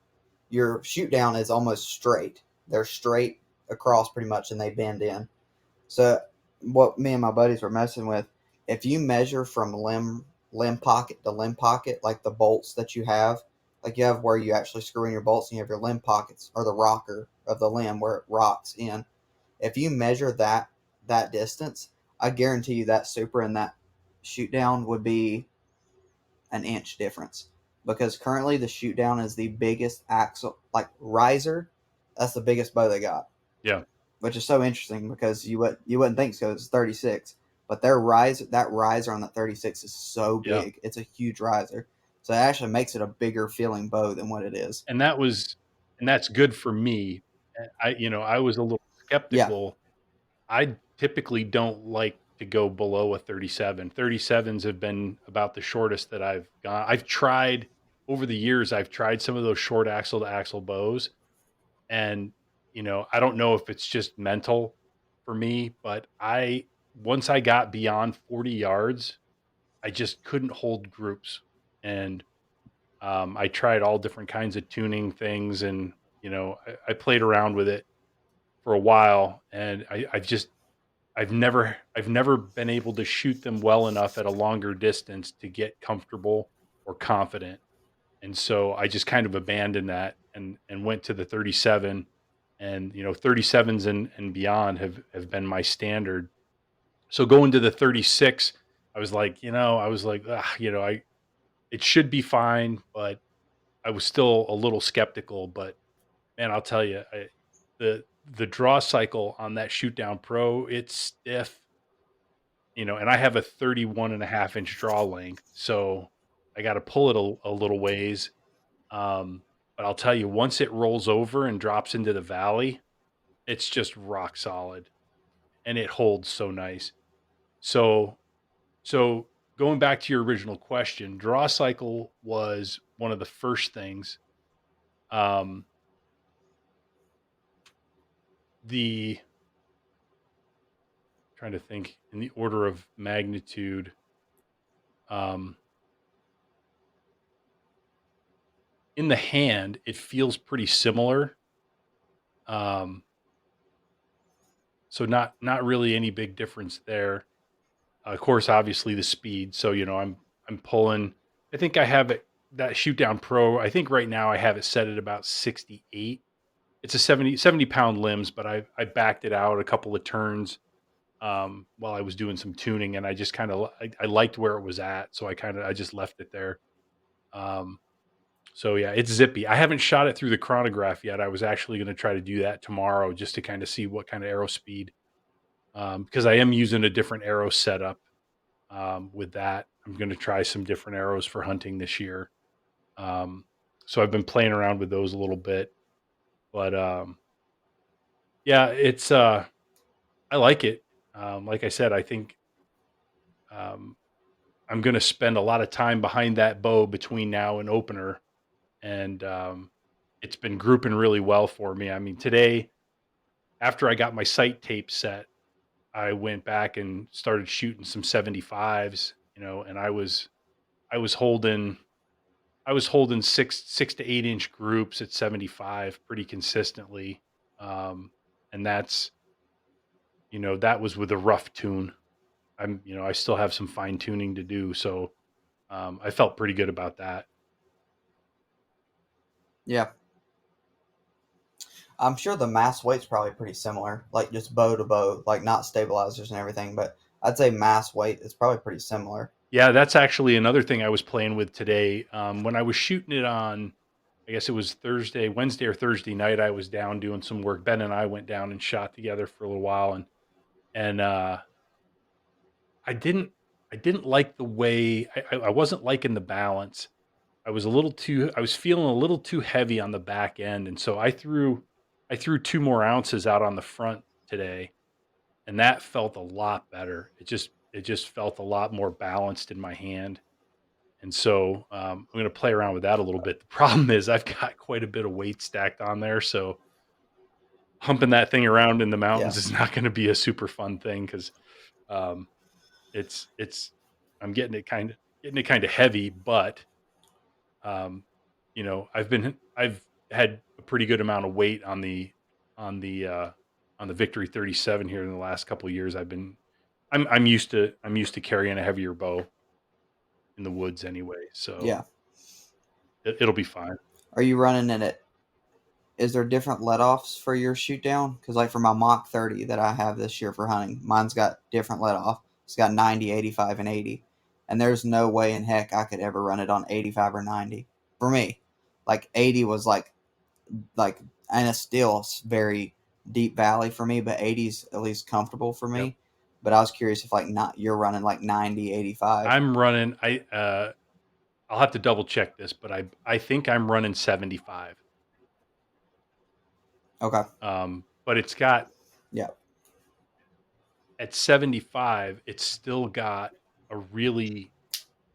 Your shoot down is almost straight. They're straight across pretty much and they bend in. So what me and my buddies were messing with, if you measure from limb pocket to limb pocket, like the bolts that you have, like you have where you actually screw in your bolts and you have your limb pockets or the rocker of the limb where it rocks in. If you measure that distance, I guarantee you that Super and that shoot down would be an inch difference, because currently the shoot down is the biggest axle like riser That's the biggest bow they got. Yeah. Which is so interesting because you wouldn't think so. It's 36, but that riser on the 36 is so Yeah. big. It's a huge riser, so it actually makes it a bigger feeling bow than what it is. And that's good for me. I was a little Yeah, skeptical. I typically don't like to go below a 37. 37s have been about the shortest that I've gone. I've tried over the years, I've tried some of those short axle to axle bows. And, I don't know if it's just mental for me, but once I got beyond 40 yards, I just couldn't hold groups. And I tried all different kinds of tuning things, and I played around with it for a while, and I've never been able to shoot them well enough at a longer distance to get comfortable or confident. And so I just kind of abandoned that and went to the 37, and 37s and beyond have been my standard. So going to the 36, I was like, "Ugh," it should be fine, but I was still a little skeptical. But man, I'll tell you, the draw cycle on that shoot down pro, it's stiff, and I have a 31.5 inch draw length, so I got to pull it a little ways. But I'll tell you, once it rolls over and drops into the valley, it's just rock solid, and it holds so nice. So, so going back to your original question, draw cycle was one of the first things. Um, the Trying to think in the order of magnitude. Um, in the hand, it feels pretty similar. Um, so not really any big difference there. Of course, obviously the speed. So I'm pulling. I think I have it that shoot down pro. I think right now I have it set at about 68. It's a 70 pound limbs, but I backed it out a couple of turns while I was doing some tuning, and I just kind of I liked where it was at, so I just left it there. Um, so yeah, it's zippy. I haven't shot it through the chronograph yet. I was actually going to try to do that tomorrow just to kind of see what kind of arrow speed, because I am using a different arrow setup. With that, I'm going to try some different arrows for hunting this year. Um, so I've been playing around with those a little bit, but yeah, it's I like it. Like I said, I think um, I'm going to spend a lot of time behind that bow between now and opener, and it's been grouping really well for me. I mean, today after I got my sight tape set, I went back and started shooting some 75s, and I was holding six to 8 inch groups at 75 pretty consistently. Um, and that was with a rough tune. I still have some fine tuning to do. So, I felt pretty good about that. yeah. I'm sure the mass weight's probably pretty similar, like just bow to bow, like not stabilizers and everything. But I'd say mass weight is probably pretty similar. Yeah, that's actually another thing I was playing with today. When I was shooting it on, I guess it was Wednesday or Thursday night, I was down doing some work. Ben and I went down and shot together for a little while, and I didn't I didn't like the way I wasn't liking the balance. I was feeling a little too heavy on the back end, and so I threw 2 more ounces out on the front today, and that felt a lot better. It just felt a lot more balanced in my hand. And so I'm going to play around with that a little bit. The problem is I've got quite a bit of weight stacked on there, so humping that thing around in the Yeah, mountains is not going to be a super fun thing because um, it's I'm getting it kind of heavy, but um, I've had a pretty good amount of weight on the uh, on the Victory 37 here in the last couple of years. I'm used to carrying a heavier bow in the woods anyway, so yeah. it'll be fine. Are you running in it? Is there different let-offs for your shoot down? Because like for my Mach 30 that I have this year for hunting, mine's got different let-off. It's got 90, 85, and 80. And there's no way in heck I could ever run it on 85 or 90. For me, like 80 was like and it's still very deep valley for me, but 80's at least comfortable for me. Yep. But I was curious if like not you're running like 90, 85. I'm running. I'll have to double check this, but I think I'm running 75. Okay. But it's got Yeah. at 75, it's still got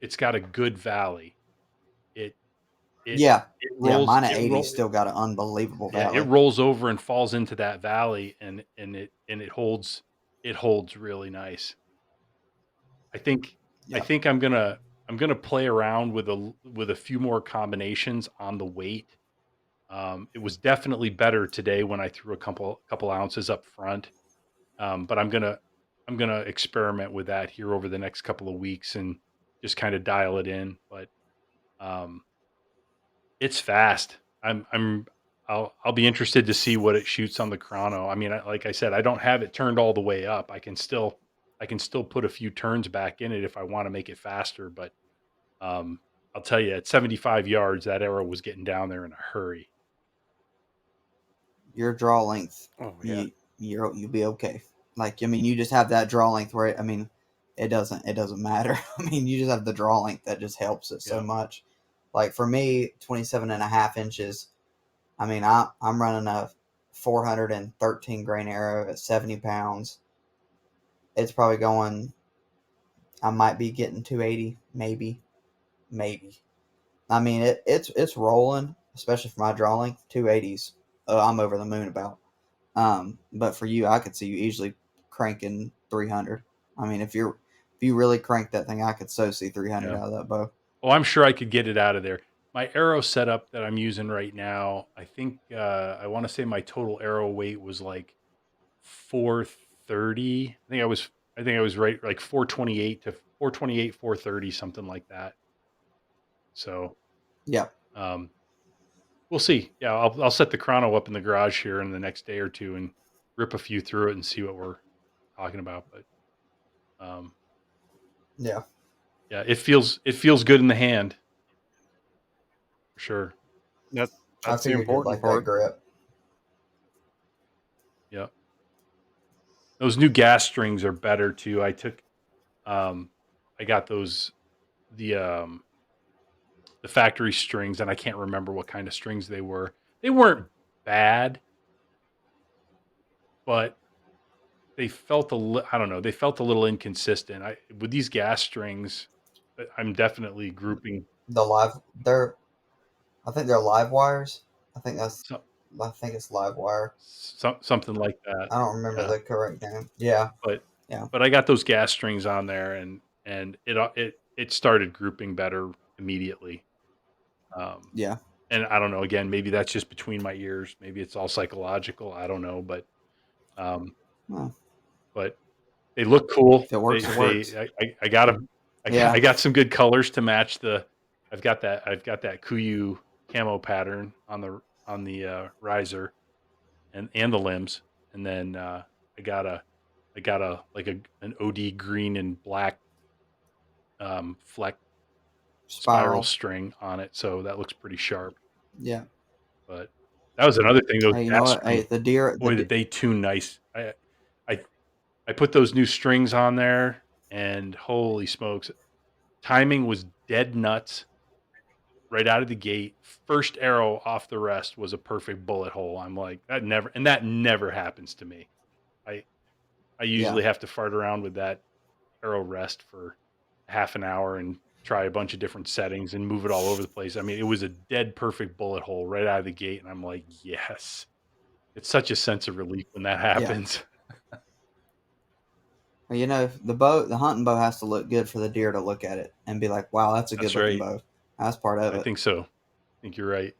it's got a good valley. It it Yeah. it Yeah. rolls Mine at it 80 roll still got an unbelievable yeah, it valley. rolls over and falls into that valley, and it holds really nice. I think Yeah. I'm gonna play around with a few more combinations on the weight. It was definitely better today when I threw a couple ounces up front. But I'm gonna experiment with that here over the next couple of weeks and just kind of dial it in. But um, it's fast. I'll be interested to see what it shoots on the chrono. I mean, like I said, I don't have it turned all the way up. I can still put a few turns back in it if I want to make it faster. But um, I'll tell you, at 75 yards, that arrow was getting down there in a hurry. Your draw length, Oh yeah. you'll be okay. Like, I mean, you just have that draw length where I mean, it doesn't matter. I mean, you just have the draw length that just helps it so Yeah. much. Like for me, 27.5 inches. I mean, I'm running a 413 grain arrow at 70 pounds. It's probably going. I might be getting 280, maybe. I mean, it's rolling, especially for my draw length. 280s, I'm over the moon about. But for you, I could see you easily cranking 300. I mean, if you really crank that thing, I could so see 300 Yeah. out of that bow. Oh, I'm sure I could get it out of there. My arrow setup that I'm using right now, I think I want to say my total arrow weight was like 430. I think I was right like 428 to 428, 430, something like that. So Yeah, um we'll see. Yeah, I'll set the chrono up in the garage here in the next day or two and rip a few through it and see what we're talking about. But um yeah. yeah, it feels good in the hand for sure. That I that's the figured you'd important like that part. grip. Yeah. Those new gas strings are better too. Um I got the um the factory strings, and I can't remember what kind of strings they were. They weren't bad, but I don't know, they felt a little inconsistent. With these gas strings, I'm definitely grouping The live, I think they're live wires. I think so, I think it's live wire. something like that. I don't remember Yeah, the correct name. Yeah, but yeah, I got those gas strings on there, and it started grouping better immediately. Um, yeah. and I don't know. Again, maybe that's just between my ears. Maybe it's all psychological. I don't know, um, Well, but they look cool. if it works, it works. I got them. Yeah, I got some good colors to match the. I've got that Kuyu camo pattern on the riser and the limbs, and then I got a I got a like a an OD green and black fleck spiral spiral. string on it, so that looks pretty sharp. Yeah. But that was another thing. Those Hey, you know gas what? Hey, strings, the deer, boy, did they tune nice. I I put those new strings on there, and holy smokes, timing was dead nuts right out of the gate. First arrow off the rest was a perfect bullet hole. I'm like, that never happens to me. I I yeah, usually have to fart around with that arrow rest for half an hour and try a bunch of different settings and move it all over the place. I mean, it was a dead perfect bullet hole right out of the gate, and I'm like, yes. It's such a sense of relief when that yeah. happens. Well, you know, the hunting bow has to look good for the deer to look at it and be like, "Wow, that's a good That's looking right. bow." That's part of I it. think so. I think you're right.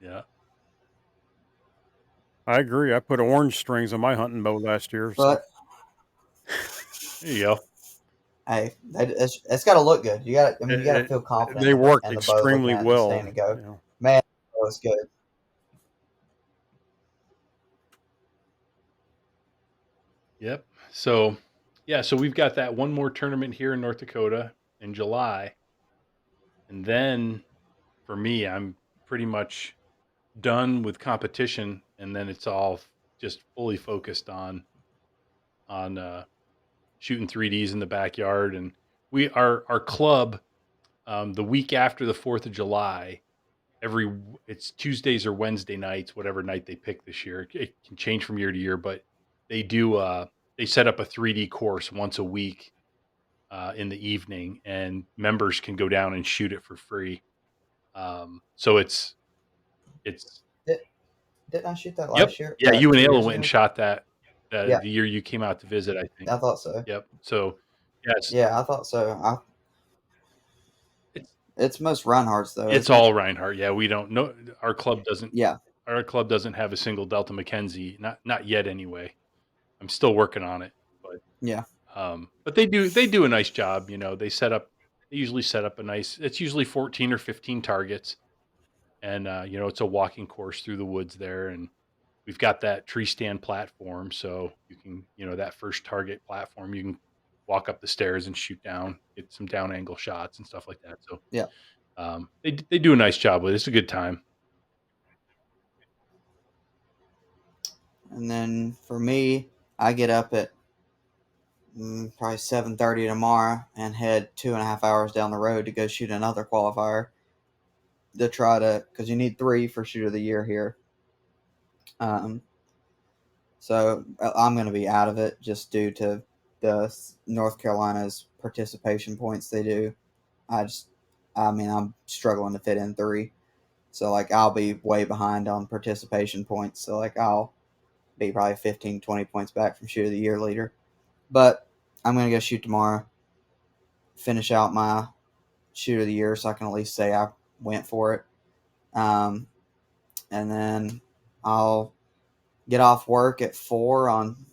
Yeah. I agree. I put orange strings on my hunting bow last year, so But There you go. hey, it's got to look good. You got, I mean, you got to it, feel confident they in the work bow, looking extremely at it, just stand well. and go, You know. man, that was good. Yep. So, yeah, so we've got that one more tournament here in North Dakota in July. And then for me, I'm pretty much done with competition, and then it's all just fully focused on shooting 3Ds in the backyard. And our club, the week after the 4th of July, it's Tuesdays or Wednesday nights, whatever night they pick this year. It can change from year to year, but they set up a 3D course once a week in the evening, and members can go down and shoot it for free. So it's Didn't I shoot that Yep. last year? Yeah, you and 2 Ayla years went and ago? shot that Yeah. the year you came out to visit, I think. I thought so. Yep. So yes, Yeah, I thought so. it's It's most Reinhardt's though, it's isn't it? all Reinhardt. Yeah, we don't know. Our club doesn't Yeah. have a single Delta McKenzie, not yet anyway. I'm still working on it, but Yeah. but they do a nice job. You know, they usually set up it's usually 14 or 15 targets, and you know, it's a walking course through the woods there, and we've got that tree stand platform, so you can, you know, that first target platform, you can walk up the stairs and shoot down, get some down angle shots and stuff like that. So Yeah. they do a nice job with it. It's a good time. And then for me, I get up at probably 7:30 tomorrow and head 2.5 hours down the road to go shoot another qualifier to try to, because you need 3 for shoot of the year here. So I'm going to be out of it just due to the North Carolina's participation points they do. I'm struggling to fit in 3. So, like, I'll be way behind on participation points. So, like, I'll be probably 15, 20 points back from shoot of the year leader. But I'm going to go shoot tomorrow, finish out my shoot of the year so I can at least say I went for it. And then I'll get off work at 4 on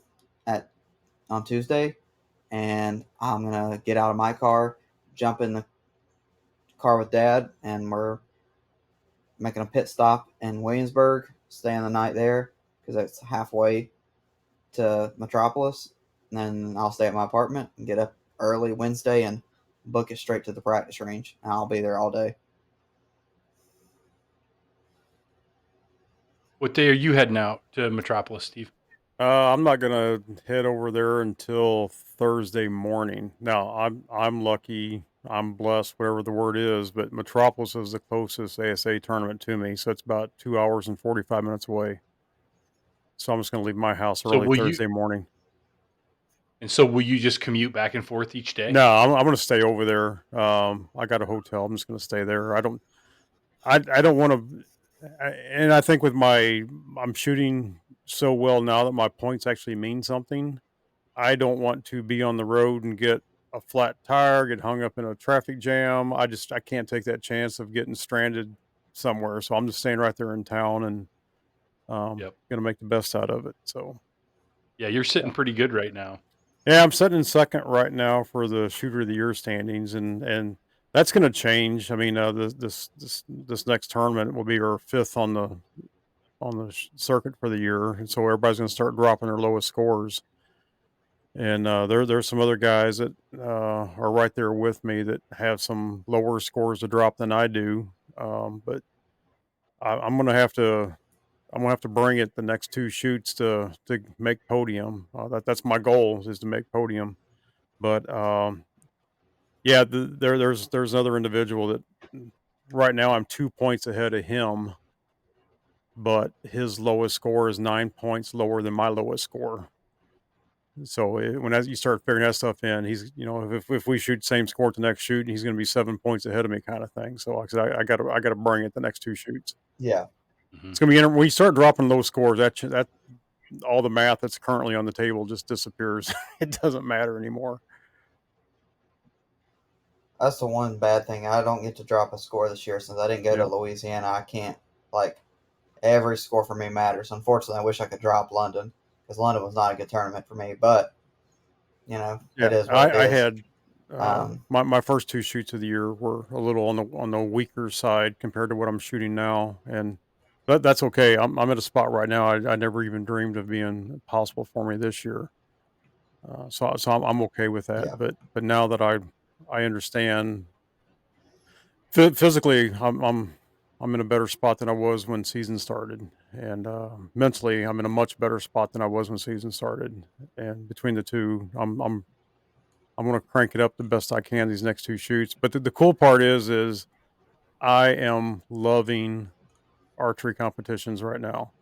Tuesday, and I'm gonna get out of my car, jump in the car with Dad, and we're making a pit stop in Williamsburg, staying the night there because it's halfway to Metropolis. And then I'll stay at my apartment and get up early Wednesday and book it straight to the practice range, and I'll be there all day. What day are you heading out to Metropolis, Steve? I'm not gonna head over there until Thursday morning. Now, I'm lucky, I'm blessed, whatever the word is, but Metropolis is the closest ASA tournament to me, so it's about 2 hours and 45 minutes away. So I'm just gonna leave my house So early Thursday morning. will you just commute back and forth each day? No, I'm gonna stay over there. I got a hotel. I'm just gonna stay there. I don't want to, and I think I'm shooting so well now that my points actually mean something. I don't want to be on the road and get a flat tire, get hung up in a traffic jam. I can't take that chance of getting stranded somewhere. So I'm just staying right there in town and Yep. gonna make the best out of it. So Yeah, you're sitting pretty good right now. yeah, I'm sitting in second right now for the shooter of the year standings, and that's going to change. I mean, this next tournament will be our 5th on the circuit for the year, and so everybody's going to start dropping their lowest scores. And there's some other guys that are right there with me that have some lower scores to drop than I do. But I'm gonna have to bring it the next 2 shoots to make podium. That's my goal, is to make podium. But yeah, there's another individual that right now I'm 2 points ahead of him, but his lowest score is 9 points lower than my lowest score. So as you start figuring that stuff in, he's, you know, if we shoot same score at the next shoot, he's going to be 7 points ahead of me, kind of thing. So like I said, I got to bring it the next 2 shoots. Yeah. Mm-hmm. It's going to be when you start dropping low scores, that all the math that's currently on the table just disappears. It doesn't matter anymore. That's the one bad thing. I don't get to drop a score this year since I didn't go to Louisiana. I can't, like, every score for me matters. Unfortunately, I wish I could drop London because London was not a good tournament for me. But, you know, it is what it is. I had my first 2 shoots of the year were a little on the weaker side compared to what I'm shooting now, and that's okay. I'm at a spot right now I never even dreamed of being possible for me this year. So I'm okay with that. Yeah. But now that I understand physically, I'm in a better spot than I was when season started, and mentally, I'm in a much better spot than I was when season started. And between the two, I'm going to crank it up the best I can these next 2 shoots. But the cool part is I am loving archery competitions right now.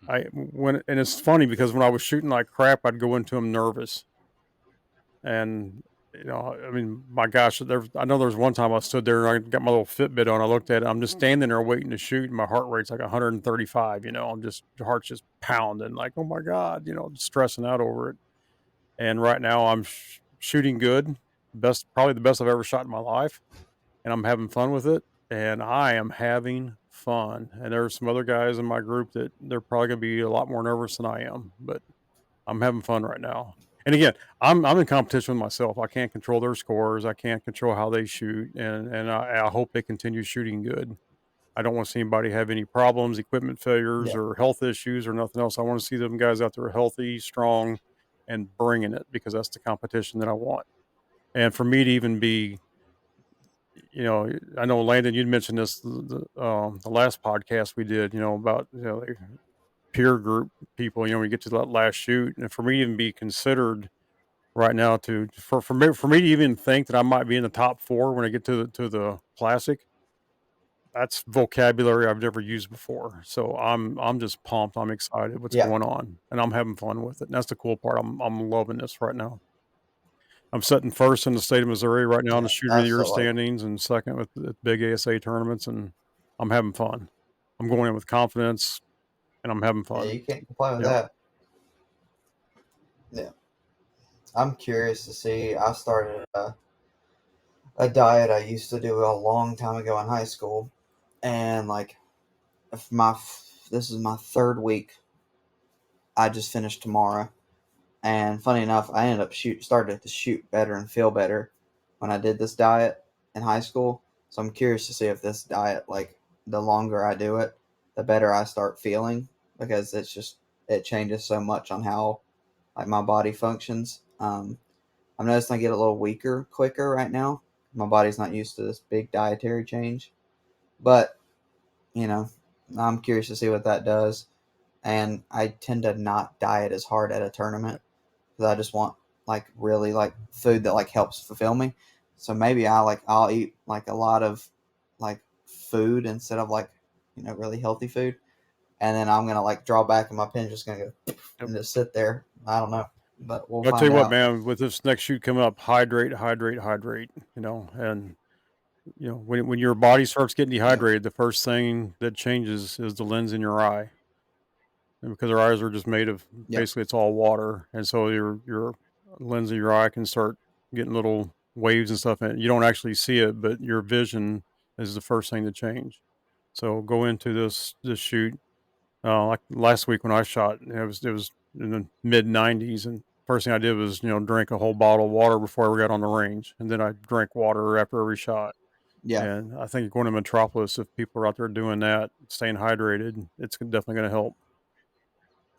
And it's funny because when I was shooting like crap, I'd go into them nervous, and I mean, my gosh, I know there was one time I stood there and I got my little Fitbit on. I looked at it. I'm just standing there waiting to shoot, and my heart rate's like 135. I'm just the heart's just pounding, like, oh my god, just stressing out over it. And right now, I'm shooting good, probably the best I've ever shot in my life, and I'm having fun with it. And I am having fun. And there are some other guys in my group that they're probably gonna be a lot more nervous than I am, but I'm having fun right now. And again, I'm in competition with myself. I can't control their scores. I can't control how they shoot, and I hope they continue shooting good. I don't want to see anybody have any problems, equipment failures, Yeah. or health issues, or nothing else. I want to see them guys out there healthy, strong, and bringing it, because that's the competition that I want. And for me to even be, I know Landon, you'd mentioned this the last podcast we did, about like peer group people. We get to that last shoot, and for me to even be considered right now for me to even think that I might be in the top 4 when I get to the classic, that's vocabulary I've never used before. So I'm just pumped. I'm excited what's Yeah. going on, and I'm having fun with it. And that's the cool part. I'm loving this right now. I'm sitting first in the state of Missouri right now in Yeah. the shooter of the That's year so like, standings, and second with the big ASA tournaments, and I'm having fun. I'm going in with confidence, and I'm having yeah, fun. you can't complain with Yep. that. Yeah. I'm curious to see. I started a diet I used to do a long time ago in high school, and like if this is my 3rd week. I just finished tomorrow, and funny enough, I ended up started to shoot better and feel better when I did this diet in high school. So I'm curious to see if this diet, like the longer I do it, the better I start feeling, because it changes so much on how like my body functions. I'm noticing I get a little weaker quicker right now. My body's not used to this big dietary change, but you know, I'm curious to see what that does. And I tend to not diet as hard at a tournament because I just want like really like food that like helps fulfill me. So maybe I'll eat like a lot of like food instead of like really healthy food, and then I'm gonna like draw back and my pen's just gonna go Yep. and just sit there. I don't know, but we'll I'll tell find you what, out. man, with this next shoot coming up, hydrate, hydrate, hydrate, and when your body starts getting Yep. dehydrated, the first thing that changes is the lens in your eye. And because our eyes are just made of, Yep. basically it's all water. And so your lens of your eye can start getting little waves and stuff, and you don't actually see it, but your vision is the first thing to change. So go into this shoot, like last week when I shot, it was in the mid 90s, and first thing I did was drink a whole bottle of water before we got on the range, and then I drank water after every shot. Yeah. And I think going to Metropolis, if people are out there doing that, staying hydrated, it's definitely going to help.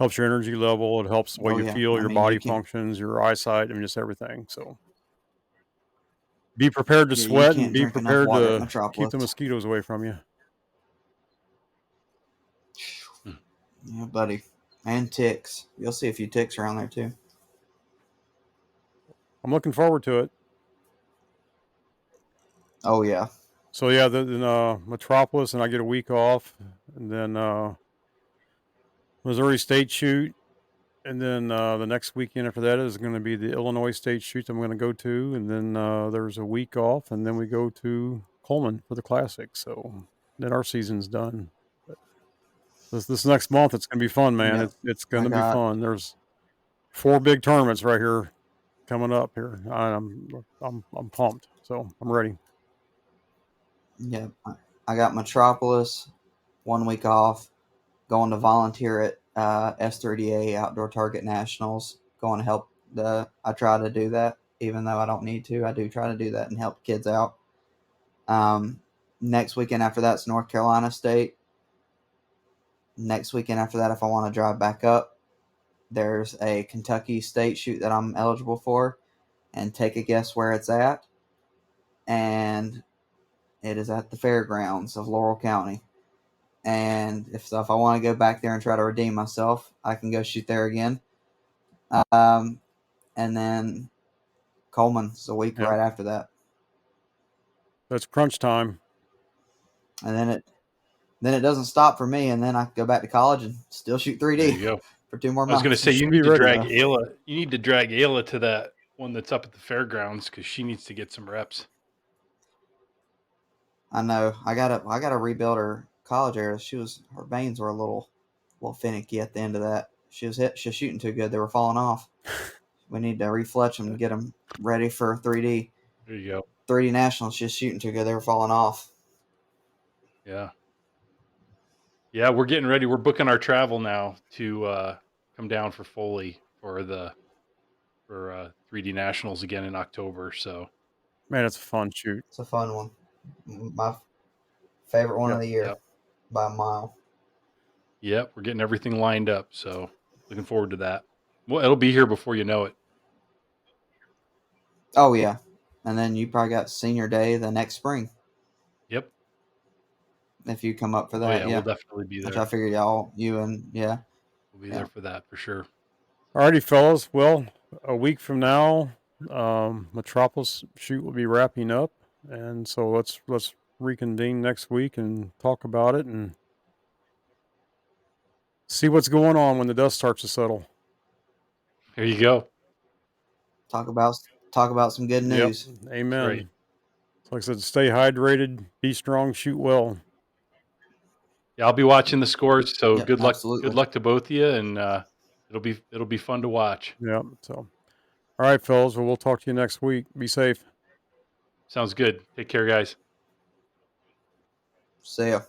Helps your energy level. It helps the way Oh you yeah. feel, I your mean, you body can. functions, your eyesight, and just everything. So be prepared to Yeah, you sweat and can't be drink enough prepared water at to keep the Metropolis. mosquitoes away from you. Yeah, buddy. And ticks. You'll see a few ticks around there too. I'm looking forward to it. Oh yeah. So yeah, then Metropolis, and I get a week off, and then Missouri State shoot, and then the next weekend after that is going to be the Illinois State shoot I'm going to go to, and then there's a week off, and then we go to Coleman for the Classic. So then our season's done. But this next month, it's going to be fun, man. Yep. It's going I to be got. fun. There's 4 big tournaments right here coming up here. I'm pumped. So I'm ready. Yep. I got Metropolis 1 week off. Going to volunteer at S30A Outdoor Target Nationals. Going to help I try to do that, even though I don't need to. I do try to do that and help kids out. Next weekend after that's North Carolina State. Next weekend after that, if I want to drive back up, there's a Kentucky State shoot that I'm eligible for, and take a guess where it's at. And it is at the fairgrounds of Laurel County. And if I want to go back there and try to redeem myself, I can go shoot there again. And then Coleman's a week Yep. right after that. That's crunch time. And then it doesn't stop for me, and then I go back to college and still shoot 3D. There you go. For 2 more I was months. going to say, you should need be to ready. drag Ayla. You need to drag Ayla to that one that's up at the fairgrounds because she needs to get some reps. I know. I gotta rebuild her college area. Her veins were a little finicky at the end of that. She was shooting too good. They were falling off. We need to refletch them and get them ready for 3D. There you go. 3D nationals. Just shooting too good. They were falling off. Yeah. Yeah, we're getting ready. We're booking our travel now to come down for Foley for 3D Nationals again in October. So, Man, it's a fun shoot. It's a fun one. My favorite one of the year by a mile. Yep, we're getting everything lined up. So, looking forward to that. Well, it'll be here before you know it. Oh yeah, and then you probably got senior day the next spring. Yep. If you come up for Oh that, yeah, we'll definitely be Which there. I figured you and We'll be there for that for sure. Alrighty, fellas. Well, a week from now, Metropolis shoot will be wrapping up, and so let's reconvene next week and talk about it and see what's going on when the dust starts to settle. There you go. talk about some good news. Yep. Amen. right. Like I said, stay hydrated, be strong, shoot well. Yeah, I'll be watching the scores. So Yep, good luck. absolutely. Good luck to both of you, and it'll be fun to watch. Yep. So, all right, fellas. Well, we'll talk to you next week. Be safe. Sounds good. Take care, guys. See ya.